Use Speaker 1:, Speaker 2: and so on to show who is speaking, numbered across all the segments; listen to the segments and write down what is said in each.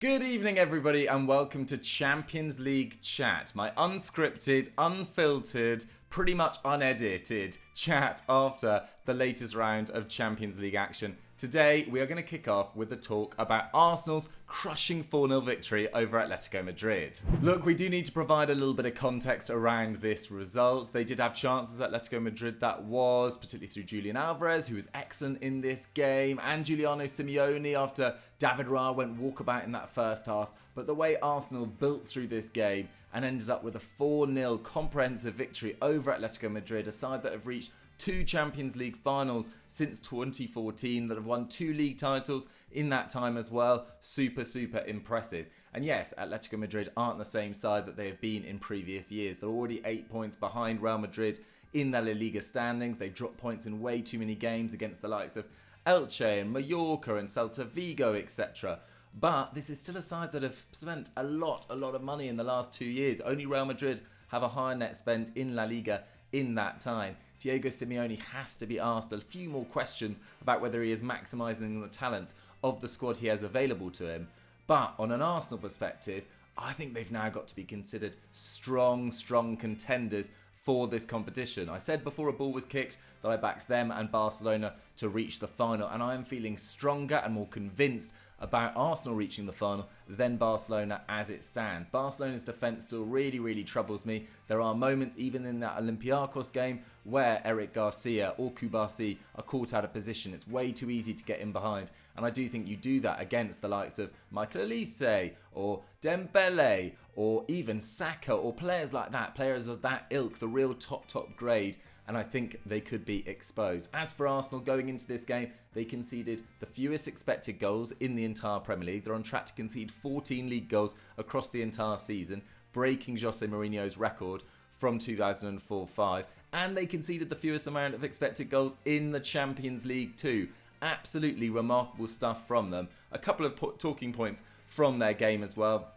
Speaker 1: Good evening, everybody, and welcome to Champions League Chat, my unscripted, unfiltered, pretty much unedited chat after the latest round of Champions League action. Today, we are going to kick off with a talk about Arsenal's crushing 4-0 victory over Atletico Madrid. Look, we do need to provide a little bit of context around this result. They did have chances at Atletico Madrid, that was, particularly through Julian Alvarez, who was excellent in this game, and Giuliano Simeone after David Raya went walkabout in that first half. But the way Arsenal built through this game and ended up with a 4-0 comprehensive victory over Atletico Madrid, a side that have reached 2 Champions League finals since 2014, that have won 2 league titles in that time as well. Super impressive. And yes, Atletico Madrid aren't the same side that they have been in previous years. They're already 8 points behind Real Madrid in their La Liga standings. They've dropped points in way too many games against the likes of Elche and Mallorca and Celta Vigo, etc. But this is still a side that have spent a lot of money in the last 2 years. Only Real Madrid have a higher net spend in La Liga in that time. Diego Simeone has to be asked a few more questions about whether he is maximising the talent of the squad he has available to him. But on an Arsenal perspective, I think they've now got to be considered strong contenders for this competition. I said before a ball was kicked that I backed them and Barcelona to reach the final, and I am feeling stronger and more convinced about Arsenal reaching the final than Barcelona as it stands. Barcelona's defence still really troubles me. There are moments even in that Olympiacos game where Eric Garcia or Kubasi are caught out of position. It's way too easy to get in behind, and I do think you do that against the likes of Michael Olise or Dembele or even Saka or players like that, players of that ilk, the real top grade, and I think they could be exposed. As for Arsenal going into this game, they conceded the fewest expected goals in the entire Premier League. They're on track to concede 14 league goals across the entire season, breaking Jose Mourinho's record from 2004-05, and they conceded the fewest amount of expected goals in the Champions League too. Absolutely remarkable stuff from them. A couple of talking points from their game as well.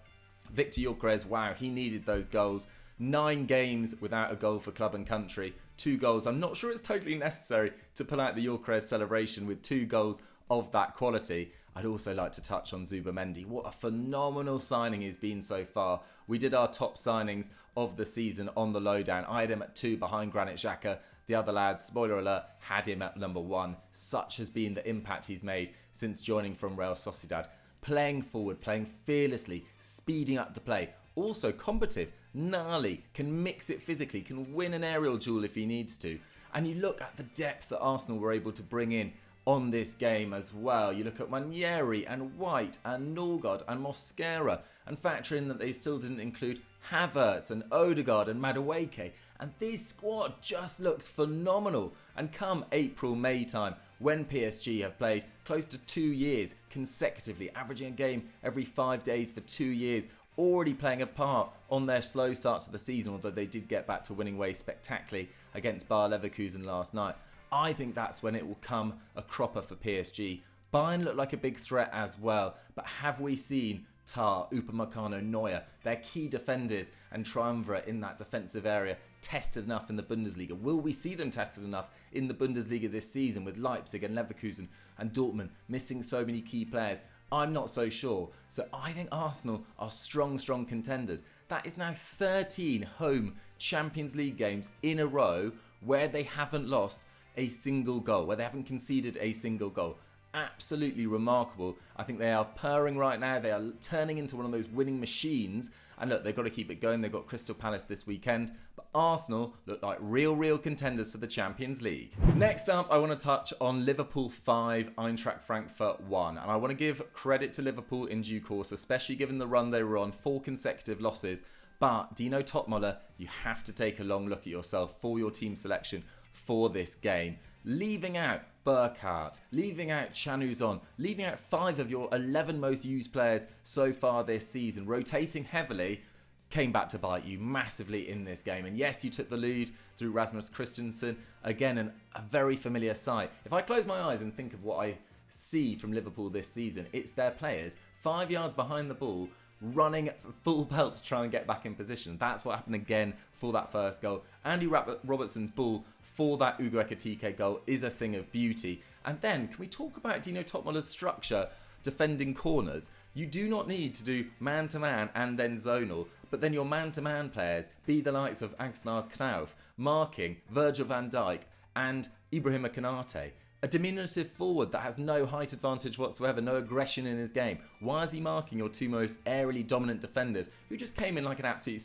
Speaker 1: Viktor Gyokeres, wow, he needed those goals. 9 games without a goal for club and country. 2 goals. I'm not sure it's totally necessary to pull out the Gyokeres celebration with 2 goals of that quality. I'd also like to touch on Zubimendi. What a phenomenal signing he's been so far. We did our top signings of the season on the lowdown. I had him at 2 behind Granit Xhaka. The other lads, spoiler alert, had him at number 1. Such has been the impact he's made since joining from Real Sociedad. Playing forward, playing fearlessly, speeding up the play. Also combative, gnarly, can mix it physically, can win an aerial duel if he needs to. And you look at the depth that Arsenal were able to bring in on this game as well. You look at Ranieri and White and Norgard and Mosquera, and factor in that they still didn't include Havertz and Odegaard and Madueke. And this squad just looks phenomenal. And come April, May time, when PSG have played close to 2 years consecutively, averaging a game every 5 days for 2 years, already playing a part on their slow start to the season, although they did get back to winning ways spectacularly against Bayer Leverkusen last night. I think that's when it will come a cropper for PSG. Bayern look like a big threat as well, but have we seen Tar, Upamecano, Neuer, their key defenders and triumvirate in that defensive area, tested enough in the Bundesliga? Will we see them tested enough in the Bundesliga this season with Leipzig and Leverkusen and Dortmund missing so many key players? I'm not so sure. So I think Arsenal are strong contenders. That is now 13 home Champions League games in a row where they haven't lost a single goal, where they haven't conceded a single goal. Absolutely remarkable. I think they are purring right now. They are turning into one of those winning machines. And look, they've got to keep it going. They've got Crystal Palace this weekend. But Arsenal look like real contenders for the Champions League. Next up, I want to touch on Liverpool 5, Eintracht Frankfurt 1. And I want to give credit to Liverpool in due course, especially given the run they were on, 4 consecutive losses. But Dino Toppmöller, you have to take a long look at yourself for your team selection for this game. Leaving out Burkardt, leaving out Uzun, leaving out 5 of your 11 most used players so far this season, rotating heavily, came back to bite you massively in this game. And yes, you took the lead through Rasmus Christensen, again a very familiar sight. If I close my eyes and think of what I see from Liverpool this season, it's their players 5 yards behind the ball, running full pelt to try and get back in position. That's what happened again for that first goal. Andy Robertson's ball for that Hugo Ekitike goal is a thing of beauty. And then, can we talk about Dino Toppmöller's structure defending corners. You do not need to do man-to-man and then zonal, but then your man-to-man players be the likes of Axnar Knauf, marking Virgil van Dijk and Ibrahima Konate. A diminutive forward that has no height advantage whatsoever, no aggression in his game. Why is he marking your two most aerially dominant defenders who just came in like an absolute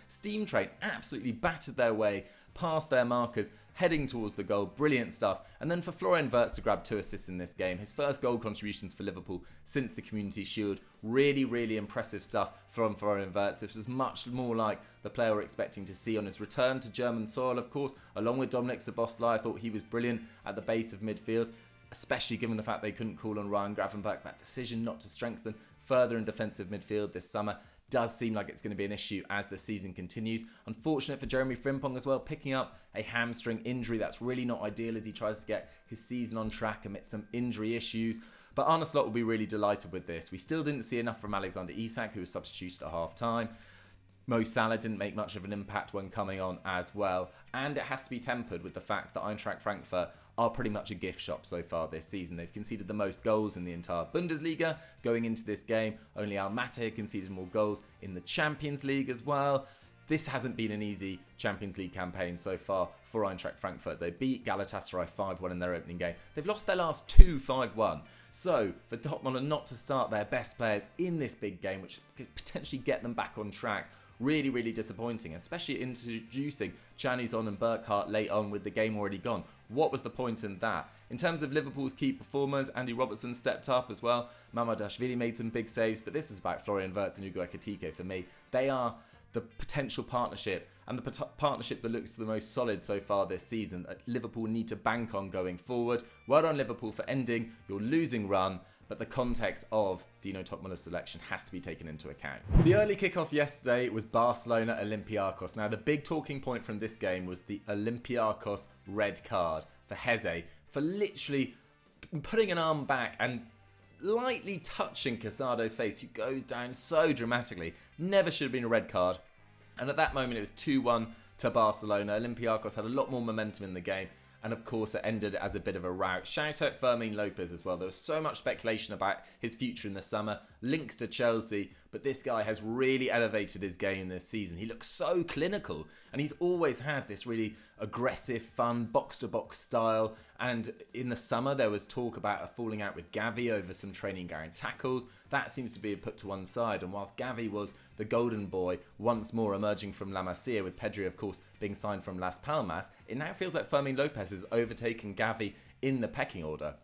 Speaker 1: steam train, absolutely battered their way past their markers, heading towards the goal. Brilliant stuff. And then for Florian Wirtz to grab 2 assists in this game, his first goal contributions for Liverpool since the Community Shield. Really, really impressive stuff from Florian Wirtz. This was much more like the player we're expecting to see on his return to German soil, of course, along with Dominik Szoboszlai. I thought he was brilliant at the base of midfield, especially given the fact they couldn't call on Ryan Gravenberch. That decision not to strengthen further in defensive midfield this summer does seem like it's going to be an issue as the season continues. Unfortunate for Jeremy Frimpong as well, picking up a hamstring injury. That's really not ideal as he tries to get his season on track amid some injury issues. But Arne Slot will be really delighted with this. We still didn't see enough from Alexander Isak, who was substituted at half-time. Mo Salah didn't make much of an impact when coming on as well. And it has to be tempered with the fact that Eintracht Frankfurt are pretty much a gift shop so far this season. They've conceded the most goals in the entire Bundesliga going into this game. Only Almaty conceded more goals in the Champions League as well. This hasn't been an easy Champions League campaign so far for Eintracht Frankfurt. They beat Galatasaray 5-1 in their opening game. They've lost their last 2 5-1. So for Toppmöller not to start their best players in this big game, which could potentially get them back on track, really, really disappointing, especially introducing Uzun and Burkardt late on with the game already gone. What was the point in that? In terms of Liverpool's key performers, Andy Robertson stepped up as well. Mamadashvili made some big saves, but this was about Florian Wirtz and Hugo Ekitike for me. They are the potential partnership and the partnership that looks the most solid so far this season that Liverpool need to bank on going forward. Well done Liverpool for ending your losing run, but the context of Dino Toppmöller's selection has to be taken into account. The early kickoff yesterday was Barcelona Olympiacos. Now the big talking point from this game was the Olympiacos red card for Heze for literally putting an arm back and lightly touching Casado's face, who goes down so dramatically. Never should have been a red card. And at that moment it was 2-1 to Barcelona. Olympiacos had a lot more momentum in the game. And of course it ended as a bit of a rout. Shout out Fermin Lopez as well. There was so much speculation about his future in the summer. Links to Chelsea. But this guy has really elevated his game this season. He looks so clinical. And he's always had this really aggressive, fun, box-to-box style. And in the summer there was talk about a falling out with Gavi over some training ground tackles. That seems to be put to one side. And whilst Gavi was the golden boy once more emerging from La Masia, with Pedri of course being signed from Las Palmas, it now feels like Fermin Lopez has overtaken Gavi in the pecking order.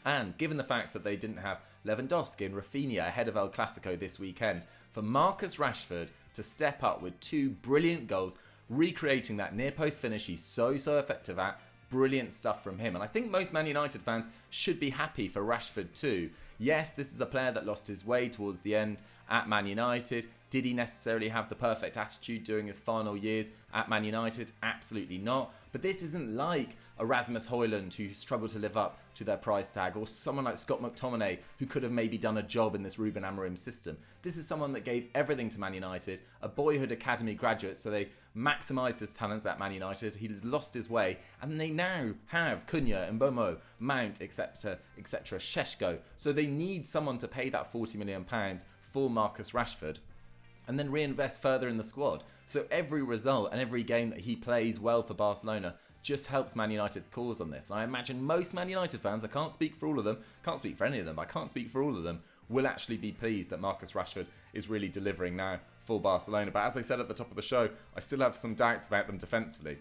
Speaker 1: And given the fact that they didn't have Lewandowski and Rafinha ahead of El Clasico this weekend, for Marcus Rashford to step up with 2 brilliant goals, recreating that near post finish he's so effective at, brilliant stuff from him. And I think most Man United fans should be happy for Rashford too. Yes, this is a player that lost his way towards the end at Man United. Did he necessarily have the perfect attitude during his final years at Man United? Absolutely not. But this isn't like a Rasmus Højlund who struggled to live up to their price tag, or someone like Scott McTominay who could have maybe done a job in this Ruben Amorim system. This is someone that gave everything to Man United, a boyhood academy graduate, so they maximised his talents at Man United. He's lost his way, and they now have Cunha, Mbomo, Mount, etc., Šeško. So they need someone to pay that £40 million for Marcus Rashford, and then reinvest further in the squad. So every result and every game that he plays well for Barcelona just helps Man United's cause on this. And I imagine most Man United fans, I can't speak for all of them, can't speak for any of them, I can't speak for all of them, will actually be pleased that Marcus Rashford is really delivering now for Barcelona. But as I said at the top of the show, I still have some doubts about them defensively.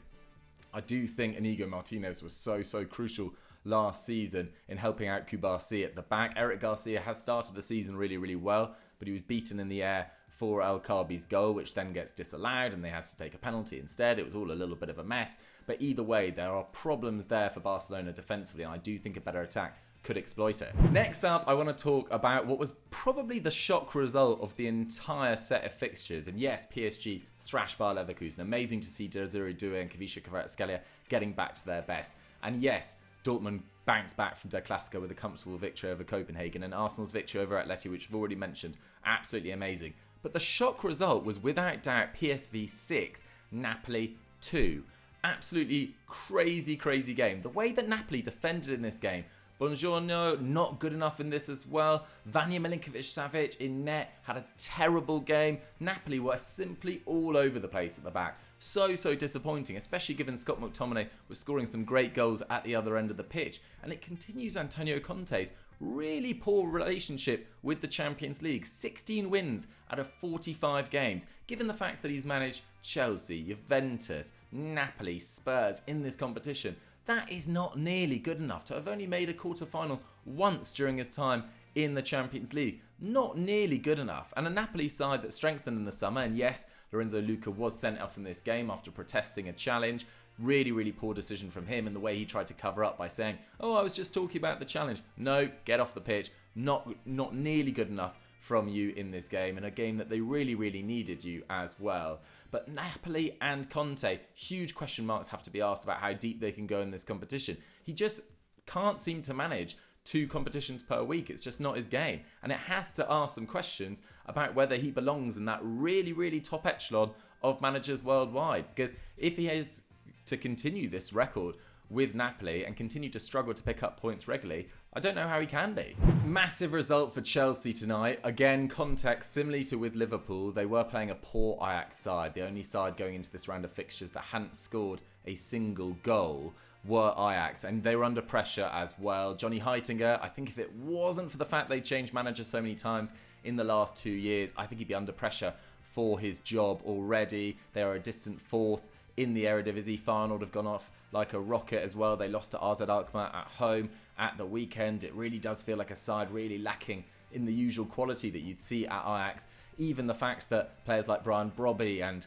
Speaker 1: I do think Inigo Martinez was so crucial last season in helping out Kubasi at the back. Eric Garcia has started the season really well, but he was beaten in the air for El Kaabi's goal, which then gets disallowed and they has to take a penalty instead. It was all a little bit of a mess. But either way, there are problems there for Barcelona defensively, and I do think a better attack could exploit it. Next up, I want to talk about what was probably the shock result of the entire set of fixtures. And yes, PSG thrashed Bayer Leverkusen. Amazing to see Desiree Doué and Kavisha Kvaratskhelia getting back to their best. And yes, Dortmund bounced back from Der Klassiker with a comfortable victory over Copenhagen, and Arsenal's victory over Atleti, which I've already mentioned, absolutely amazing. But the shock result was without doubt PSV 6, Napoli 2. Absolutely crazy game. The way that Napoli defended in this game, Buongiorno, not good enough in this as well. Vanja Milinkovic-Savic in net had a terrible game. Napoli were simply all over the place at the back. So disappointing, especially given Scott McTominay was scoring some great goals at the other end of the pitch. And it continues Antonio Conte's really poor relationship with the Champions League. 16 wins out of 45 games. Given the fact that he's managed Chelsea, Juventus, Napoli, Spurs in this competition, that is not nearly good enough to have only made a quarter-final once during his time in the Champions League. Not nearly good enough. And a Napoli side that strengthened in the summer, and yes, Lorenzo Luca was sent off in this game after protesting a challenge. Really poor decision from him in the way he tried to cover up by saying, oh, I was just talking about the challenge. No, get off the pitch. Not nearly good enough from you in this game, in a game that they really needed you as well. But Napoli and Conte, huge question marks have to be asked about how deep they can go in this competition. He just can't seem to manage 2 competitions per week. It's just not his game. And it has to ask some questions about whether he belongs in that really top echelon of managers worldwide. Because if he is to continue this record with Napoli and continue to struggle to pick up points regularly, I don't know how he can be. Massive result for Chelsea tonight. Again, context similarly to with Liverpool, they were playing a poor Ajax side. The only side going into this round of fixtures that hadn't scored a single goal were Ajax, and they were under pressure as well. Johnny Heitinga, I think if it wasn't for the fact they changed manager so many times in the last 2 years, I think he'd be under pressure for his job already. They are a distant 4th in the Eredivisie. Feyenoord have gone off like a rocket as well. They lost to AZ Alkmaar at home at the weekend. It really does feel like a side really lacking in the usual quality that you'd see at Ajax. Even the fact that players like Brian Brobby and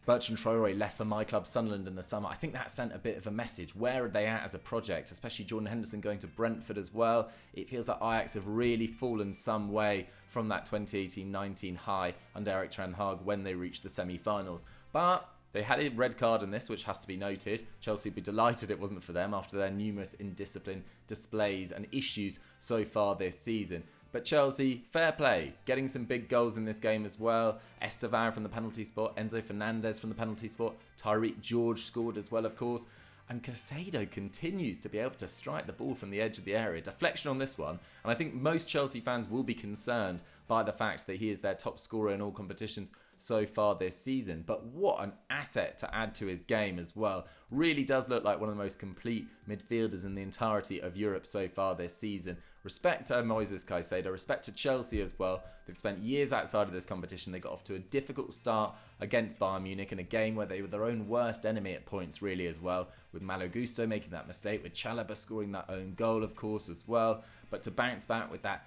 Speaker 1: Bertrand Traore left for my club Sunderland in the summer, I think that sent a bit of a message. Where are they at as a project? Especially Jordan Henderson going to Brentford as well. It feels like Ajax have really fallen some way from that 2018-19 high under Erik ten Hag when they reached the semi-finals. But they had a red card in this, which has to be noted. Chelsea would be delighted it wasn't for them after their numerous indiscipline displays and issues so far this season. But Chelsea, fair play, getting some big goals in this game as well. Estevao from the penalty spot, Enzo Fernandez from the penalty spot, Tyreek George scored as well, of course. And Caicedo continues to be able to strike the ball from the edge of the area. Deflection on this one, and I think most Chelsea fans will be concerned by the fact that he is their top scorer in all competitions so far this season. But what an asset to add to his game as well. Really does look like one of the most complete midfielders in the entirety of Europe so far this season. Respect to Moises Caicedo, respect to Chelsea as well. They've spent years outside of this competition. They got off to a difficult start against Bayern Munich in a game where they were their own worst enemy at points really as well, with Malo Gusto making that mistake, with Chalobah scoring that own goal of course as well. But to bounce back with that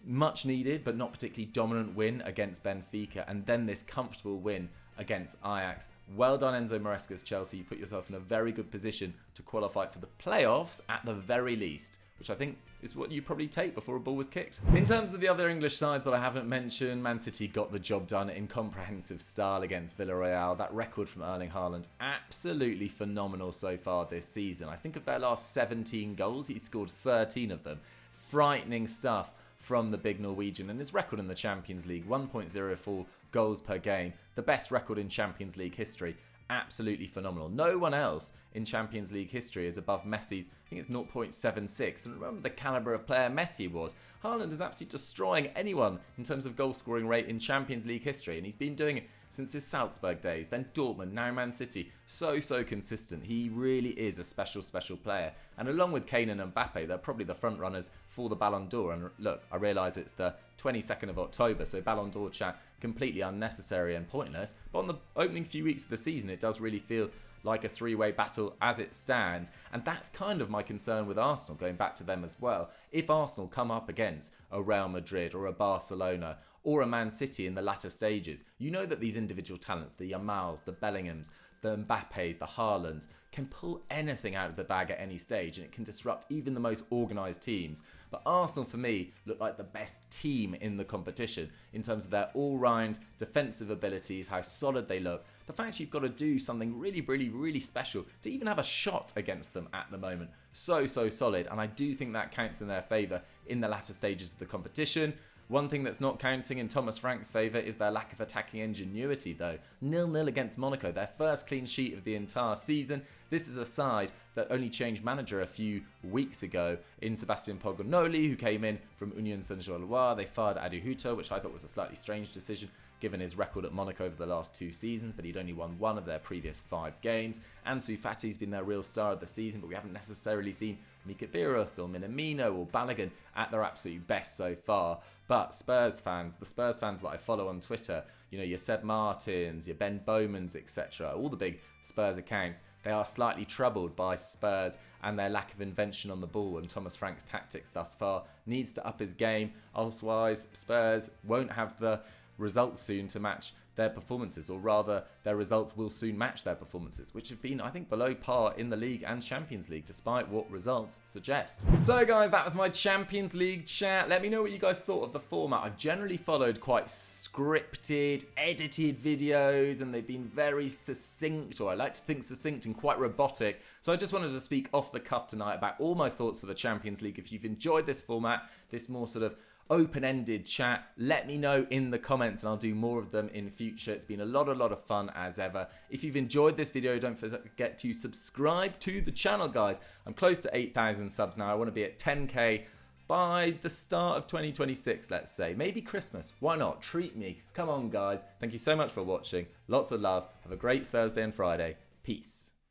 Speaker 1: much needed but not particularly dominant win against Benfica, and then this comfortable win against Ajax. Well done Enzo Maresca's Chelsea. You put yourself in a very good position to qualify for the playoffs at the very least, which I think is what you probably take before a ball was kicked. In terms of the other English sides that I haven't mentioned, Man City got the job done in comprehensive style against Villarreal. That record from Erling Haaland, absolutely phenomenal so far this season. I think of their last 17 goals, he's scored 13 of them. Frightening stuff from the big Norwegian, and his record in the Champions League, 1.04 goals per game, the best record in Champions League history. Absolutely phenomenal. No one else in Champions League history is above Messi's, I think it's 0.76. And remember the calibre of player Messi was. Haaland is absolutely destroying anyone in terms of goal scoring rate in Champions League history, and he's been doing it since his Salzburg days, then Dortmund, now Man City. So consistent. He really is a special player. And along with Kane and Mbappe, they're probably the front runners for the Ballon d'Or. And look, I realise it's the 22nd of October, so Ballon d'Or chat completely unnecessary and pointless. But on the opening few weeks of the season, it does really feel like a three-way battle as it stands. And that's kind of my concern with Arsenal, going back to them as well. If Arsenal come up against a Real Madrid or a Barcelona or a Man City in the latter stages, you know that these individual talents, the Yamals, the Bellinghams, the Mbappes, the Haalands, can pull anything out of the bag at any stage, and it can disrupt even the most organised teams. But Arsenal, for me, look like the best team in the competition in terms of their all-round defensive abilities, how solid they look. The fact you've got to do something really special to even have a shot against them at the moment. So solid, and I do think that counts in their favour in the latter stages of the competition. One thing that's not counting in Thomas Frank's favour is their lack of attacking ingenuity though. 0-0 against Monaco, their first clean sheet of the entire season. This is a side that only changed manager a few weeks ago in Sebastian Pogonoli, who came in from Union Saint-Gilloise. They fired Aduhuto, which I thought was a slightly strange decision given his record at Monaco over the last 2 seasons, but he'd only won 1 of their previous 5 games. Ansu Fati's been their real star of the season, but we haven't necessarily seen Mika Biruth or Minamino or Balogun at their absolute best so far. But Spurs fans, the Spurs fans that I follow on Twitter, you know, your Seb Martins, your Ben Bowmans, etc., all the big Spurs accounts, they are slightly troubled by Spurs and their lack of invention on the ball, and Thomas Frank's tactics thus far needs to up his game. Otherwise, Spurs won't have the results soon to match their performances, or rather their results will soon match their performances, which have been, I think, below par in the league and Champions League despite what results suggest. So guys, that was my Champions League chat. Let me know what you guys thought of the format. I've generally followed quite scripted, edited videos, and they've been very succinct, or I like to think succinct and quite robotic. So I just wanted to speak off the cuff tonight about all my thoughts for the Champions League. If you've enjoyed this format, this more sort of open-ended chat, let me know in the comments and I'll do more of them in future. It's been a lot of fun as ever. If you've enjoyed this video, don't forget to subscribe to the channel, guys. I'm close to 8,000 subs now. I want to be at 10k by the start of 2026, let's say. Maybe Christmas. Why not? Treat me. Come on, guys. Thank you so much for watching. Lots of love. Have a great Thursday and Friday. Peace.